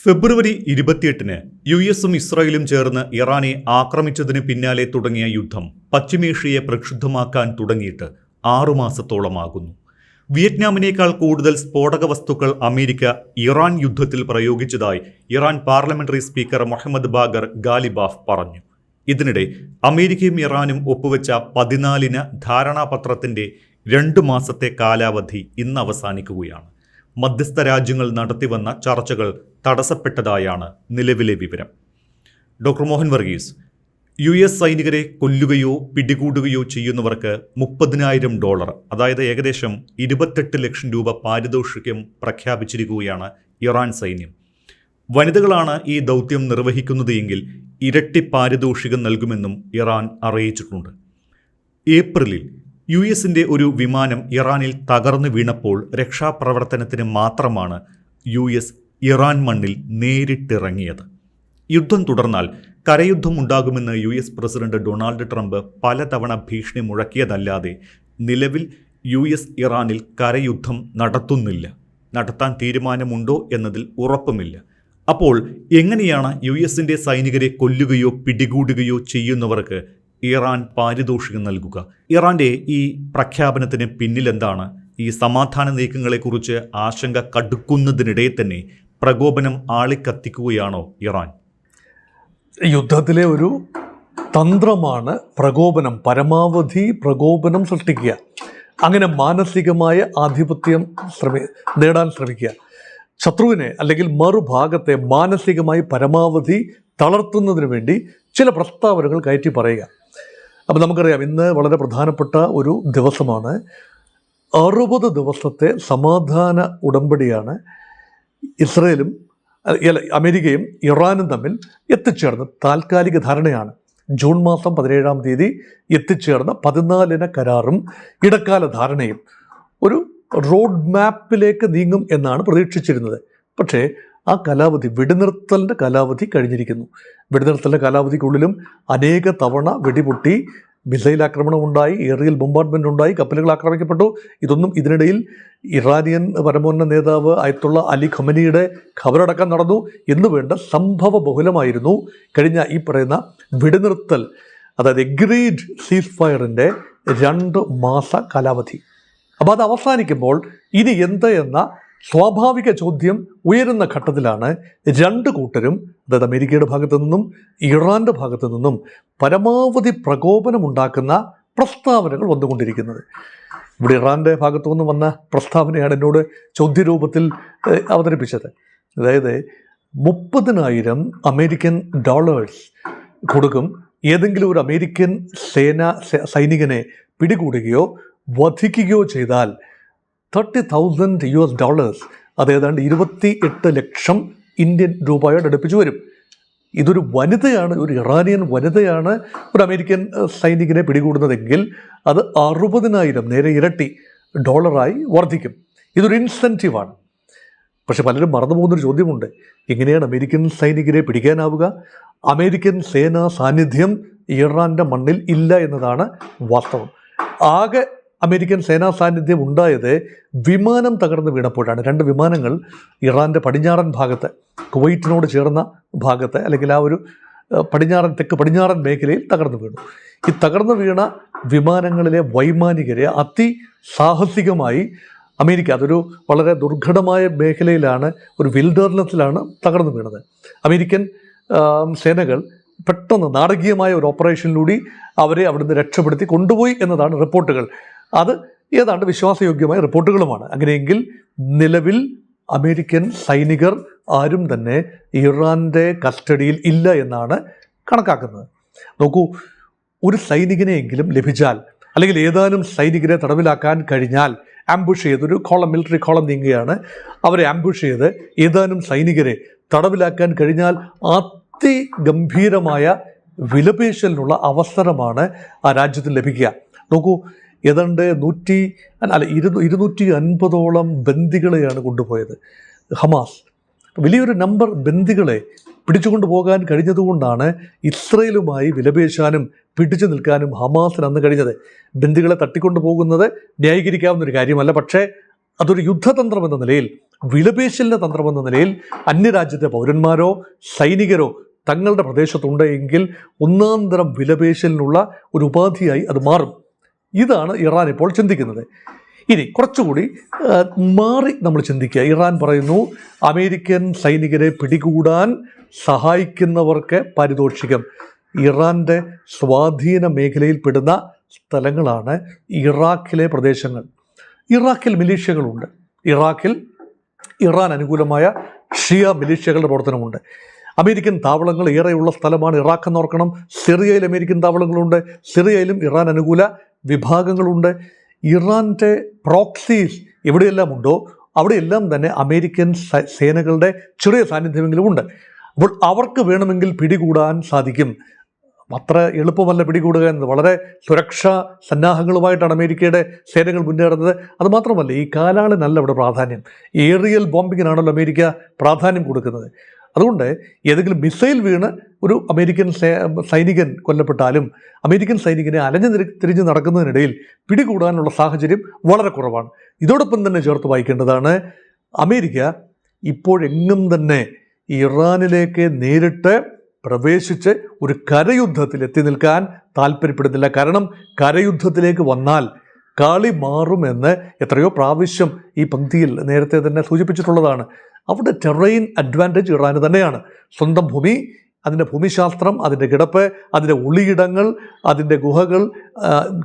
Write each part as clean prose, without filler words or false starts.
ഫെബ്രുവരി 28-ന് യുഎസും ഇസ്രായേലും ചേർന്ന് ഇറാനെ ആക്രമിച്ചതിന് പിന്നാലെ തുടങ്ങിയ യുദ്ധം പശ്ചിമേഷ്യയെ പ്രക്ഷുബ്ധമാക്കാൻ തുടങ്ങിയിട്ട് 6 മാസത്തോളമാകുന്നു. വിയറ്റ്നാമിനേക്കാൾ കൂടുതൽ സ്ഫോടക വസ്തുക്കൾ അമേരിക്ക ഇറാൻ യുദ്ധത്തിൽ പ്രയോഗിച്ചതായി Iran parliamentary speaker Mohammad Bagher Ghalibaf പറഞ്ഞു. ഇതിനിടെ അമേരിക്കയും ഇറാനും ഒപ്പുവെച്ച 14-ന് ധാരണാപത്രത്തിന്റെ 2 മാസത്തെ കാലാവധി ഇന്ന് അവസാനിക്കുകയാണ്. മധ്യസ്ഥ രാജ്യങ്ങൾ നടത്തിവന്ന ചർച്ചകൾ തടസ്സപ്പെട്ടതായാണ് നിലവിലെ വിവരം. ഡോക്ടർ മോഹൻ വർഗീസ്, US സൈനികരെ കൊല്ലുകയോ പിടികൂടുകയോ ചെയ്യുന്നവർക്ക് $30,000, അതായത് ഏകദേശം 28 ലക്ഷം രൂപ പാരിതോഷികം പ്രഖ്യാപിച്ചിരിക്കുകയാണ് ഇറാൻ സൈന്യം. വനിതകളാണ് ഈ ദൗത്യം നിർവഹിക്കുന്നത് എങ്കിൽ ഇരട്ടി പാരിതോഷികം നൽകുമെന്നും ഇറാൻ അറിയിച്ചിട്ടുണ്ട്. ഏപ്രിലിൽ US-ന്റെ ഒരു വിമാനം ഇറാനിൽ തകർന്നു വീണപ്പോൾ രക്ഷാപ്രവർത്തനത്തിന് മാത്രമാണ് US ഇറാൻ മണ്ണിൽ നേരിട്ടിറങ്ങിയത്. യുദ്ധം തുടർന്നാൽ കരയുദ്ധം ഉണ്ടാകുമെന്ന് US പ്രസിഡന്റ് ഡൊണാൾഡ് ട്രംപ് പലതവണ ഭീഷണി മുഴക്കിയതല്ലാതെ നിലവിൽ US ഇറാനിൽ കരയുദ്ധം നടത്താൻ തീരുമാനമുണ്ടോ എന്നതിൽ ഉറപ്പുമില്ല. അപ്പോൾ എങ്ങനെയാണ് US-ന്റെ സൈനികരെ കൊല്ലുകയോ പിടികൂടുകയോ ചെയ്യുന്നവർക്ക് ഇറാൻ പാരിതോഷികം നൽകുക? ഇറാന്റെ ഈ പ്രഖ്യാപനത്തിന് പിന്നിലെന്താണ്? ഈ സമാധാന നീക്കങ്ങളെക്കുറിച്ച് ആശങ്ക കടുക്കുന്നതിനിടെ തന്നെ പ്രകോപനം ആളിക്കത്തിക്കുകയാണോ ഇറാൻ? യുദ്ധത്തിലെ ഒരു തന്ത്രമാണ് പ്രകോപനം, പരമാവധി പ്രകോപനം സൃഷ്ടിക്കുക. അങ്ങനെ മാനസികമായ ആധിപത്യം നേടാൻ ശ്രമിക്കുക. ശത്രുവിനെ അല്ലെങ്കിൽ മറുഭാഗത്തെ മാനസികമായി പരമാവധി തളർത്തുന്നതിന് വേണ്ടി ചില പ്രസ്താവനകൾ കയറ്റി പറയുക. അപ്പോൾ നമുക്കറിയാം, ഇന്ന് വളരെ പ്രധാനപ്പെട്ട ഒരു ദിവസമാണ്. 60 ദിവസത്തെ സമാധാന ഉടമ്പടിയാണ് അമേരിക്കയും ഇറാനും തമ്മിൽ എത്തിച്ചേർന്ന താൽക്കാലിക ധാരണയാണ്. ജൂൺ മാസം 17-ാം തീയതി എത്തിച്ചേർന്ന 14-ന് കരാറും ഇടക്കാല ധാരണയും ഒരു റോഡ് മാപ്പിലേക്ക് നീങ്ങും എന്നാണ് പ്രതീക്ഷിച്ചിരുന്നത്. പക്ഷേ ആ കാലാവധി, വെടിനിർത്തലിൻ്റെ കാലാവധി കഴിഞ്ഞിരിക്കുന്നു. വെടിനിർത്തലിൻ്റെ കാലാവധിക്കുള്ളിലും അനേക തവണ വെടിപൊട്ടി, മിസൈൽ ആക്രമണം ഉണ്ടായി, എയറിയൽ ബോംബാർഡ്മെൻ്റ് ഉണ്ടായി, കപ്പലുകൾ ആക്രമിക്കപ്പെട്ടു. ഇതിനിടയിൽ ഇറാനിയൻ പരമോന്നത നേതാവ് ആയത്തുള്ള അലി ഖമനിയുടെ ഖബറടക്കം നടന്നു എന്ന് വേണ്ട സംഭവ ബഹുലമായിരുന്നു കഴിഞ്ഞ ഈ പറയുന്ന വെടിനിർത്തൽ, അതായത് എഗ്രീഡ് സീസ് ഫയറിൻ്റെ 2 മാസ കാലാവധി. അപ്പോൾ അത് അവസാനിക്കുമ്പോൾ ഇനി എന്ത് എന്ന സ്വാഭാവിക ചോദ്യം ഉയരുന്ന ഘട്ടത്തിലാണ് രണ്ട് കൂട്ടരും, അതായത് അമേരിക്കയുടെ ഭാഗത്തു നിന്നും ഇറാൻ്റെ ഭാഗത്തു നിന്നും പരമാവധി പ്രകോപനമുണ്ടാക്കുന്ന പ്രസ്താവനകൾ വന്നുകൊണ്ടിരിക്കുന്നത്. ഇവിടെ ഇറാൻ്റെ ഭാഗത്തു നിന്നും വന്ന പ്രസ്താവനയാണ് എന്നോട് ചോദ്യരൂപത്തിൽ അവതരിപ്പിച്ചത്. അതായത് $30,000 അമേരിക്കൻ കൊടുക്കും ഏതെങ്കിലും ഒരു അമേരിക്കൻ സൈനികനെ പിടികൂടുകയോ വധിക്കുകയോ ചെയ്താൽ $30,000, അത് ഏതാണ്ട് 28 ലക്ഷം ഇന്ത്യൻ രൂപയോട് അടുപ്പിച്ച് വരും. ഇതൊരു വനിതയാണ്, ഒരു ഇറാനിയൻ വനിതയാണ് ഒരു അമേരിക്കൻ സൈനികനെ പിടികൂടുന്നതെങ്കിൽ അത് $60,000, നേരെ ഇരട്ടി ഡോളറായി വർദ്ധിക്കും. ഇതൊരു ഇൻസെൻറ്റീവാണ്. പക്ഷെ പലരും മറന്നു പോകുന്നൊരു ചോദ്യമുണ്ട്: എങ്ങനെയാണ് അമേരിക്കൻ സൈനികരെ പിടിക്കാനാവുക? അമേരിക്കൻ സേനാ സാന്നിധ്യം ഇറാൻ്റെ മണ്ണിൽ ഇല്ല എന്നതാണ് വാസ്തവം. ആകെ അമേരിക്കൻ സേനാ സാന്നിധ്യം ഉണ്ടായത് വിമാനം തകർന്ന് വീണപ്പോഴാണ്. 2 വിമാനങ്ങൾ ഇറാൻ്റെ പടിഞ്ഞാറൻ ഭാഗത്ത്, കുവൈറ്റിനോട് ചേർന്ന ഭാഗത്ത്, അല്ലെങ്കിൽ ആ ഒരു തെക്ക് പടിഞ്ഞാറൻ മേഖലയിൽ തകർന്നു വീണു. ഈ തകർന്നു വീണ വിമാനങ്ങളിലെ വൈമാനികരെ അതിസാഹസികമായി അമേരിക്ക, അതൊരു വളരെ ദുർഘടമായ മേഖലയിലാണ്, ഒരു വിൽഡർനെസ്സിലാണ് തകർന്നു വീണത്. അമേരിക്കൻ സേനകൾ പെട്ടെന്ന് നാടകീയമായ ഒരു ഓപ്പറേഷനിലൂടെ അവരെ അവിടുന്ന് രക്ഷപ്പെടുത്തി കൊണ്ടുപോയി എന്നതാണ് റിപ്പോർട്ടുകൾ. അത് ഏതാണ്ട് വിശ്വാസയോഗ്യമായ റിപ്പോർട്ടുകളുമാണ്. അങ്ങനെയെങ്കിൽ നിലവിൽ അമേരിക്കൻ സൈനികർ ആരും തന്നെ ഇറാൻ്റെ കസ്റ്റഡിയിൽ ഇല്ല എന്നാണ് കണക്കാക്കുന്നത്. നോക്കൂ, ഒരു സൈനികനെയെങ്കിലും ലഭിച്ചാൽ, അല്ലെങ്കിൽ ഏതാനും സൈനികരെ തടവിലാക്കാൻ കഴിഞ്ഞാൽ, ആംബുഷ് ചെയ്ത്, ഒരു മിലിറ്ററി കോളം നീങ്ങുകയാണ്, അവരെ ആംബുഷ് ചെയ്ത് ഏതാനും സൈനികരെ തടവിലാക്കാൻ കഴിഞ്ഞാൽ അതിഗംഭീരമായ വിലപേശലിനുള്ള അവസരമാണ് ആ രാജ്യത്തിന് ലഭിക്കുക. നോക്കൂ, ഏതാണ്ട് 250ഓളം ബന്ദികളെയാണ് കൊണ്ടുപോയത് ഹമാസ്. വലിയൊരു നമ്പർ ബന്ദികളെ പിടിച്ചുകൊണ്ടു പോകാൻ കഴിഞ്ഞതുകൊണ്ടാണ് ഇസ്രയേലുമായി വിലപേശാനും പിടിച്ചു നിൽക്കാനും ഹമാസിന് അന്ന് കഴിഞ്ഞത്. ബന്ദികളെ തട്ടിക്കൊണ്ടു പോകുന്നത് ന്യായീകരിക്കാവുന്നൊരു കാര്യമല്ല. പക്ഷേ അതൊരു യുദ്ധതന്ത്രം എന്ന നിലയിൽ വിലപേശലിൻ്റെ തന്ത്രമെന്ന നിലയിൽ അന്യരാജ്യത്തെ പൗരന്മാരോ സൈനികരോ തങ്ങളുടെ പ്രദേശത്തുണ്ട് എങ്കിൽ ഒന്നാം തരം വിലപേശലിനുള്ള ഒരു ഉപാധിയായി അത് മാറും. ഇതാണ് ഇറാൻ ഇപ്പോൾ ചിന്തിക്കുന്നത്. ഇനി കുറച്ചുകൂടി മാറി നമ്മൾ ചിന്തിക്കുക. ഇറാൻ പറയുന്നു അമേരിക്കൻ സൈനികരെ പിടികൂടാൻ സഹായിക്കുന്നവർക്ക് പാരിതോഷികം. ഇറാൻ്റെ സ്വാധീന മേഖലയിൽപ്പെടുന്ന സ്ഥലങ്ങളാണ് ഇറാഖിലെ പ്രദേശങ്ങൾ. ഇറാഖിൽ മിലീഷ്യകളുണ്ട്. ഇറാൻ അനുകൂലമായ ഷിയ മിലീഷ്യകളുടെ പ്രവർത്തനമുണ്ട്. അമേരിക്കൻ താവളങ്ങൾ ഏറെയുള്ള സ്ഥലമാണ് ഇറാഖ് എന്നോർക്കണം. സിറിയയിൽ അമേരിക്കൻ താവളങ്ങളുണ്ട്. സിറിയയിലും ഇറാൻ അനുകൂല വിഭാഗങ്ങളുണ്ട്. ഇറാൻ്റെ പ്രോക്സീസ് എവിടെയെല്ലാം ഉണ്ടോ അവിടെയെല്ലാം തന്നെ അമേരിക്കൻ സേനകളുടെ ചെറിയ സാന്നിധ്യമെങ്കിലും ഉണ്ട്. അപ്പോൾ അവർക്ക് വേണമെങ്കിൽ പിടികൂടാൻ സാധിക്കും. അത്ര എളുപ്പമല്ല പിടികൂടുക എന്നത്. വളരെ സുരക്ഷാ സന്നാഹങ്ങളുമായിട്ടാണ് അമേരിക്കയുടെ സേനകൾ മുന്നേറുന്നത്. അതുമാത്രമല്ല, ഈ കാലാളിനല്ല ഇവിടെ പ്രാധാന്യം. ഏറിയൽ ബോംബിങ്ങിനാണല്ലോ അമേരിക്ക പ്രാധാന്യം കൊടുക്കുന്നത്. അതുകൊണ്ട് ഏതെങ്കിലും മിസൈൽ വീണ് ഒരു അമേരിക്കൻ സൈനികൻ കൊല്ലപ്പെട്ടാലും അമേരിക്കൻ സൈനികനെ തിരിഞ്ഞ് നടക്കുന്നതിനിടയിൽ പിടികൂടാനുള്ള സാഹചര്യം വളരെ കുറവാണ്. ഇതോടൊപ്പം തന്നെ ചേർത്ത് വായിക്കേണ്ടതാണ്, അമേരിക്ക ഇപ്പോഴെങ്ങും തന്നെ ഇറാനിലേക്ക് നേരിട്ട് പ്രവേശിച്ച് ഒരു കരയുദ്ധത്തിൽ എത്തി നിൽക്കാൻ താല്പര്യപ്പെടുന്നില്ല. കാരണം കരയുദ്ധത്തിലേക്ക് വന്നാൽ കളി മാറുമെന്ന് എത്രയോ പ്രാവശ്യം ഈ പങ്ക്തിയിൽ നേരത്തെ തന്നെ സൂചിപ്പിച്ചിട്ടുള്ളതാണ്. അവിടെ ടെറൈൻ അഡ്വാൻറ്റേജ് ഇറാന് തന്നെയാണ്. സ്വന്തം ഭൂമി, അതിൻ്റെ ഭൂമിശാസ്ത്രം, അതിൻ്റെ കിടപ്പ്, അതിൻ്റെ ഒളിയിടങ്ങൾ, അതിൻ്റെ ഗുഹകൾ,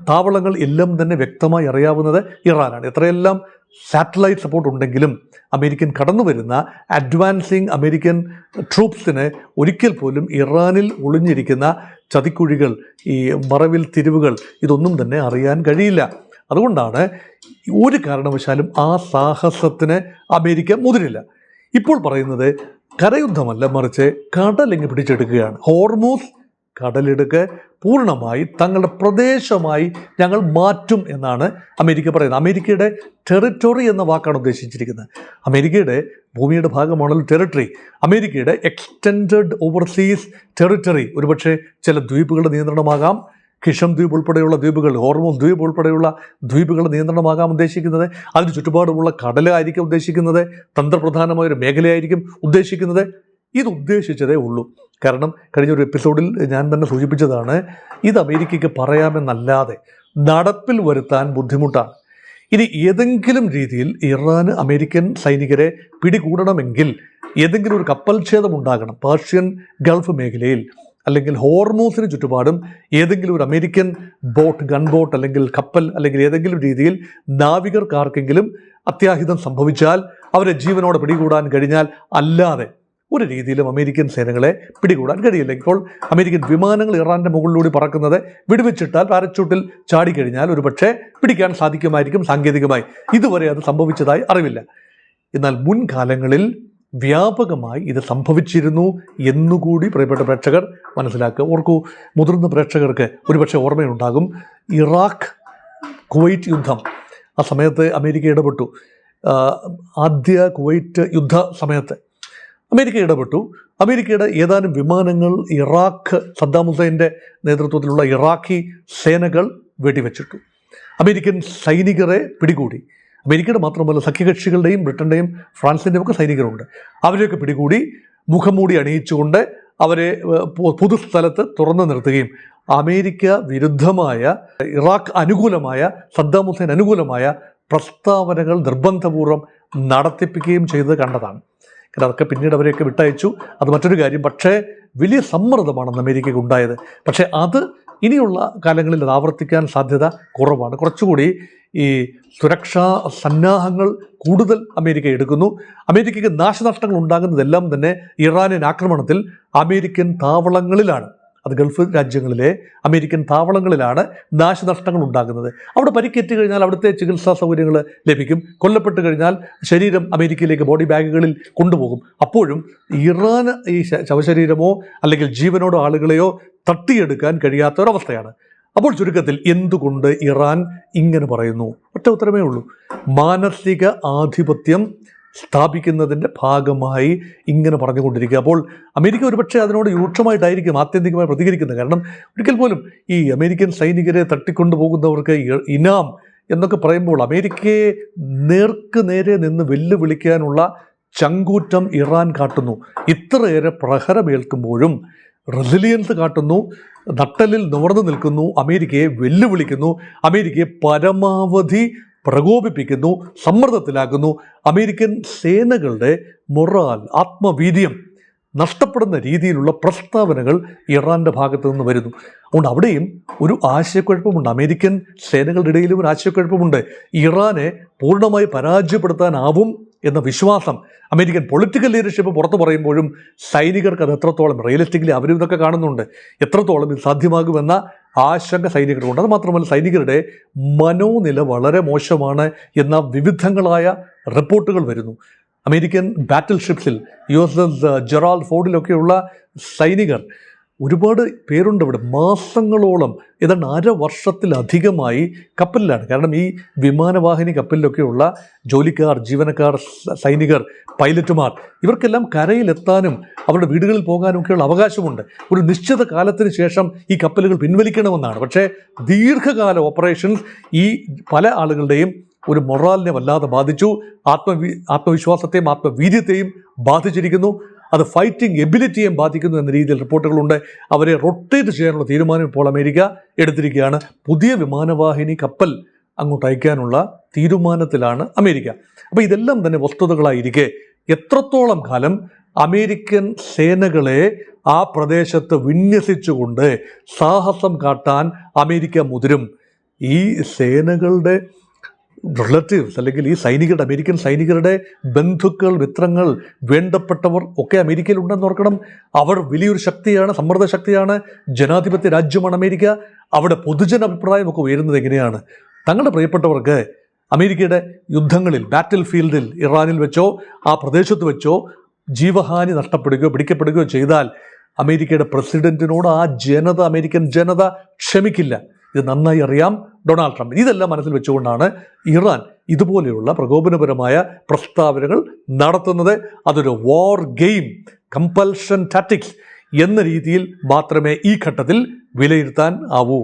താവളങ്ങൾ എല്ലാം തന്നെ വ്യക്തമായി അറിയാവുന്നത് ഇറാനാണ്. എത്രയെല്ലാം സാറ്റലൈറ്റ് സപ്പോർട്ട് ഉണ്ടെങ്കിലും അമേരിക്കൻ കടന്നു വരുന്ന അഡ്വാൻസിങ് അമേരിക്കൻ ട്രൂപ്സിന് ഒരിക്കൽ പോലും ഇറാനിൽ ഒളിഞ്ഞിരിക്കുന്ന ചതിക്കുഴികൾ, ഈ മറവിൽ തിരിവുകൾ ഇതൊന്നും തന്നെ അറിയാൻ കഴിയില്ല. അതുകൊണ്ടാണ് ഒരു കാരണവശാലും ആ സാഹസത്തിന് അമേരിക്ക മുതിരില്ല. ഇപ്പോൾ പറയുന്നത് കരയുദ്ധമല്ല, മറിച്ച് കടലിങ്ങ് പിടിച്ചെടുക്കുകയാണ്. ഹോർമൂസ് കടലിടുക്ക് പൂർണ്ണമായി തങ്ങളുടെ പ്രദേശമായി ഞങ്ങൾ മാറ്റും എന്നാണ് അമേരിക്ക പറയുന്നത്. അമേരിക്കയുടെ ടെറിറ്ററി എന്ന വാക്കാണ് ഉദ്ദേശിച്ചിരിക്കുന്നത്. അമേരിക്കയുടെ ഭൂമിയുടെ ഭാഗമാണല്ലോ ടെറിട്ടറി. അമേരിക്കയുടെ എക്സ്റ്റെൻഡഡ് ഓവർസീസ് ടെറിട്ടറി ഒരുപക്ഷെ ചില ദ്വീപുകളുടെ നിയന്ത്രണമാകാം. കിഷം ദ്വീപ് ഉൾപ്പെടെയുള്ള ദ്വീപുകൾ, ഹോർമോസ് ദ്വീപ് ഉൾപ്പെടെയുള്ള ദ്വീപുകളുടെ നിയന്ത്രണമാകാം ഉദ്ദേശിക്കുന്നത്. അതിന് ചുറ്റുപാടുമുള്ള കടലായിരിക്കും ഉദ്ദേശിക്കുന്നത്. തന്ത്രപ്രധാനമായൊരു മേഖലയായിരിക്കും ഉദ്ദേശിക്കുന്നത്. ഇത് ഉദ്ദേശിച്ചതേ ഉള്ളൂ. കാരണം കഴിഞ്ഞ ഒരു എപ്പിസോഡിൽ ഞാൻ തന്നെ സൂചിപ്പിച്ചതാണ്, ഇത് അമേരിക്കയ്ക്ക് പറയാമെന്നല്ലാതെ നടപ്പിൽ വരുത്താൻ ബുദ്ധിമുട്ടാണ്. ഇനി ഏതെങ്കിലും രീതിയിൽ ഇറാന് അമേരിക്കൻ സൈനികരെ പിടികൂടണമെങ്കിൽ ഏതെങ്കിലും ഒരു കപ്പൽച്ഛേദം ഉണ്ടാകണം. പേർഷ്യൻ ഗൾഫ് മേഖലയിൽ അല്ലെങ്കിൽ ഹോർമൂസിന് ചുറ്റുപാടും ഏതെങ്കിലും ഒരു അമേരിക്കൻ ബോട്ട്, ഗൺ ബോട്ട് അല്ലെങ്കിൽ കപ്പൽ അല്ലെങ്കിൽ ഏതെങ്കിലും രീതിയിൽ നാവികർക്കാർക്കെങ്കിലും അത്യാഹിതം സംഭവിച്ചാൽ അവരെ ജീവനോടെ പിടികൂടാൻ കഴിഞ്ഞാൽ അല്ലാതെ ഒരു രീതിയിലും അമേരിക്കൻ സേനകളെ പിടികൂടാൻ കഴിയില്ല. ഇപ്പോൾ അമേരിക്കൻ വിമാനങ്ങൾ ഇറാൻ്റെ മുകളിലൂടെ പറക്കുന്നത് വെടിവെച്ചിട്ടാൽ പാരച്യൂട്ടിൽ ചാടിക്കഴിഞ്ഞാൽ ഒരുപക്ഷെ പിടിക്കാൻ സാധിക്കുമായിരിക്കും സാങ്കേതികമായി. ഇതുവരെ അത് സംഭവിച്ചതായി അറിവില്ല. എന്നാൽ മുൻകാലങ്ങളിൽ വ്യാപകമായി ഇത് സംഭവിച്ചിരുന്നു എന്നുകൂടി പ്രിയപ്പെട്ട പ്രേക്ഷകർ മനസ്സിലാക്കുക. ഓർക്കൂ, മുതിർന്ന പ്രേക്ഷകർക്ക് ഒരുപക്ഷെ ഓർമ്മയുണ്ടാകും, ഇറാഖ് കുവൈറ്റ് യുദ്ധം. ആ സമയത്ത് അമേരിക്ക ഇടപെട്ടു. ആദ്യ കുവൈറ്റ് യുദ്ധ സമയത്ത് അമേരിക്ക ഇടപെട്ടു. അമേരിക്കയുടെ ഏതാനും വിമാനങ്ങൾ ഇറാഖ്, സദ്ദാം ഹുസൈൻ്റെ നേതൃത്വത്തിലുള്ള ഇറാഖി സേനകൾ വെടിവെച്ചിട്ടു. അമേരിക്കൻ സൈനികരെ പിടികൂടി. അമേരിക്കയുടെ മാത്രമല്ല, സഖ്യകക്ഷികളുടെയും ബ്രിട്ടൻ്റെയും ഫ്രാൻസിൻ്റെയും ഒക്കെ സൈനികരുണ്ട്. അവരെയൊക്കെ പിടികൂടി മുഖംമൂടി അണിയിച്ചുകൊണ്ട് അവരെ പൊതുസ്ഥലത്ത് തുറന്നു നിർത്തുകയും അമേരിക്ക വിരുദ്ധമായ, ഇറാഖ് അനുകൂലമായ, സദ്ദാം ഹുസൈൻ അനുകൂലമായ പ്രസ്താവനകൾ നിർബന്ധപൂർവ്വം നടത്തിപ്പിക്കുകയും ചെയ്തത് കണ്ടതാണ്. കാരണം അതൊക്കെ പിന്നീട് അവരെയൊക്കെ വിട്ടയച്ചു, അത് മറ്റൊരു കാര്യം. പക്ഷേ വലിയ സമ്മർദ്ദമാണ് അമേരിക്കയ്ക്ക് ഉണ്ടായത്. പക്ഷേ അത് ഇനിയുള്ള കാലങ്ങളിൽ അത് ആവർത്തിക്കാൻ സാധ്യത കുറവാണ്. കുറച്ചുകൂടി ഈ സുരക്ഷാ സന്നാഹങ്ങൾ കൂടുതൽ അമേരിക്ക എടുക്കുന്നു. അമേരിക്കയ്ക്ക് നാശനഷ്ടങ്ങൾ ഉണ്ടാകുന്നതെല്ലാം തന്നെ ഇറാനിയൻ ആക്രമണത്തിൽ അമേരിക്കൻ താവളങ്ങളിലാണ്. അത് ഗൾഫ് രാജ്യങ്ങളിലെ അമേരിക്കൻ താവളങ്ങളിലാണ് നാശനഷ്ടങ്ങൾ ഉണ്ടാകുന്നത്. അവിടെ പരിക്കേറ്റ് കഴിഞ്ഞാൽ അവിടുത്തെ ചികിത്സാ സൗകര്യങ്ങൾ ലഭിക്കും. കൊല്ലപ്പെട്ട് കഴിഞ്ഞാൽ ശരീരം അമേരിക്കയിലേക്ക് ബോഡി ബാഗുകളിൽ കൊണ്ടുപോകും. അപ്പോഴും ഇറാന് ഈ ശവശരീരമോ അല്ലെങ്കിൽ ജീവനോടോ ആളുകളെയോ തട്ടിയെടുക്കാൻ കഴിയാത്ത ഒരവസ്ഥയാണ്. അപ്പോൾ ചുരുക്കത്തിൽ എന്തുകൊണ്ട് ഇറാൻ ഇങ്ങനെ പറയുന്നു? ഒറ്റ ഉത്തരമേ ഉള്ളൂ, മാനസിക ആധിപത്യം സ്ഥാപിക്കുന്നതിൻ്റെ ഭാഗമായി ഇങ്ങനെ പറഞ്ഞുകൊണ്ടിരിക്കുക. അപ്പോൾ അമേരിക്ക ഒരുപക്ഷെ അതിനോട് രൂക്ഷമായിട്ടായിരിക്കും ആത്യന്തികമായി പ്രതികരിക്കുന്നത്. കാരണം ഒരിക്കൽ പോലും ഈ അമേരിക്കൻ സൈനികരെ തട്ടിക്കൊണ്ടുപോകുന്നവർക്ക് ഇനാം എന്നൊക്കെ പറയുമ്പോൾ അമേരിക്കയെ നേർക്ക് നേരെ നിന്ന് വെല്ലുവിളിക്കാനുള്ള ചങ്കൂറ്റം ഇറാൻ കാട്ടുന്നു. ഇത്രയേറെ പ്രഹരമേൽക്കുമ്പോഴും റെസിലിയൻസ് കാട്ടുന്നു, നട്ടലിൽ നിവർന്നു നിൽക്കുന്നു, അമേരിക്കയെ വെല്ലുവിളിക്കുന്നു, അമേരിക്കയെ പരമാവധി പ്രകോപിപ്പിക്കുന്നു, സമ്മർദ്ദത്തിലാക്കുന്നു. അമേരിക്കൻ സേനകളുടെ മൊറാൽ, ആത്മവീര്യം നഷ്ടപ്പെടുന്ന രീതിയിലുള്ള പ്രസ്താവനകൾ ഇറാൻ്റെ ഭാഗത്തു നിന്ന് വരുന്നു. അതുകൊണ്ട് അവിടെയും ഒരു ആശയക്കുഴപ്പമുണ്ട്. അമേരിക്കൻ സേനകളുടെ ഇടയിലും ഒരു ആശയക്കുഴപ്പമുണ്ട്. ഇറാനെ പൂർണ്ണമായി പരാജയപ്പെടുത്താനാവും എന്ന വിശ്വാസം അമേരിക്കൻ പൊളിറ്റിക്കൽ ലീഡർഷിപ്പ് പുറത്തു പറയുമ്പോഴും സൈനികർക്ക് അത് എത്രത്തോളം റിയലിസ്റ്റിക്കലി അവരും ഇതൊക്കെ കാണുന്നുണ്ട്, എത്രത്തോളം ഇത് സാധ്യമാകുമെന്ന ആശങ്ക സൈനികർക്കുണ്ട്. അത് മാത്രമല്ല, സൈനികരുടെ മനോനില വളരെ മോശമാണ് എന്ന വിവിധങ്ങളായ റിപ്പോർട്ടുകൾ വരുന്നു. അമേരിക്കൻ ബാറ്റിൽ ഷിപ്സിൽ USS ജെറാൾഡ് ഫോർഡിലൊക്കെയുള്ള സൈനികർ ഒരുപാട് പേരുണ്ട് ഇവിടെ. മാസങ്ങളോളം, ഏതാണ്ട് 1/2 വർഷത്തിലധികമായി കപ്പലിലാണ്. കാരണം ഈ വിമാനവാഹിനി കപ്പലിലൊക്കെയുള്ള ജോലിക്കാർ, ജീവനക്കാർ, സൈനികർ, പൈലറ്റുമാർ ഇവർക്കെല്ലാം കരയിലെത്താനും അവരുടെ വീടുകളിൽ പോകാനും ഒക്കെയുള്ള അവകാശമുണ്ട്. ഒരു നിശ്ചിത കാലത്തിന് ശേഷം ഈ കപ്പലുകൾ പിൻവലിക്കണമെന്നാണ്. പക്ഷേ ദീർഘകാല ഓപ്പറേഷൻസ് ഈ പല ആളുകളുടെയും ഒരു മൊറാലിനെ വല്ലാതെ ബാധിച്ചു. ആത്മവിശ്വാസത്തെയും ആത്മവീര്യത്തെയും ബാധിച്ചിരിക്കുന്നു. അത് ഫൈറ്റിംഗ് എബിലിറ്റിയെയും ബാധിക്കുന്നു എന്ന രീതിയിൽ റിപ്പോർട്ടുകളുണ്ട്. അവരെ റൊട്ടേറ്റ് ചെയ്യാനുള്ള തീരുമാനം ഇപ്പോൾ അമേരിക്ക എടുത്തിരിക്കുകയാണ്. പുതിയ വിമാനവാഹിനി കപ്പൽ അങ്ങോട്ട് അയക്കാനുള്ള തീരുമാനത്തിലാണ് അമേരിക്ക. അപ്പോൾ ഇതെല്ലാം തന്നെ വസ്തുതകളായിരിക്കെ എത്രത്തോളം കാലം അമേരിക്കൻ സേനകളെ ആ പ്രദേശത്ത് വിന്യസിച്ചുകൊണ്ട് സാഹസം കാട്ടാൻ അമേരിക്ക മുതിരും? ഈ സേനകളുടെ റിലേറ്റീവ്സ് അല്ലെങ്കിൽ ഈ സൈനികരുടെ, അമേരിക്കൻ സൈനികരുടെ ബന്ധുക്കൾ, മിത്രങ്ങൾ, വേണ്ടപ്പെട്ടവർ ഒക്കെ അമേരിക്കയിൽ ഉണ്ടെന്ന് ഓർക്കണം. അവർ വലിയൊരു ശക്തിയാണ്, സമ്മർദ്ദ ശക്തിയാണ്. ജനാധിപത്യ രാജ്യമാണ് അമേരിക്ക. അവിടെ പൊതുജന അഭിപ്രായമൊക്കെ ഉയരുന്നത് എങ്ങനെയാണ്? തങ്ങളുടെ പ്രിയപ്പെട്ടവർക്ക് അമേരിക്കയുടെ യുദ്ധങ്ങളിൽ, ബാറ്റിൽ ഫീൽഡിൽ, ഇറാനിൽ വെച്ചോ ആ പ്രദേശത്ത് വെച്ചോ ജീവഹാനി നഷ്ടപ്പെടുകയോ പിടിക്കപ്പെടുകയോ ചെയ്താൽ അമേരിക്കയുടെ പ്രസിഡന്റിനോട് ആ ജനത, അമേരിക്കൻ ജനത ക്ഷമിക്കില്ല. ഇത് നന്നായി അറിയാം ഡൊണാൾഡ് ട്രംപ്. ഇതെല്ലാം മനസ്സിൽ വെച്ചുകൊണ്ടാണ് ഇറാൻ ഇതുപോലെയുള്ള പ്രകോപനപരമായ പ്രസ്താവനകൾ നടത്തുന്നത്. അതൊരു വാർ ഗെയിം, കമ്പൽഷൻ ടാറ്റിക്സ് എന്ന രീതിയിൽ മാത്രമേ ഈ ഘട്ടത്തിൽ വിലയിരുത്താൻ ആവൂ.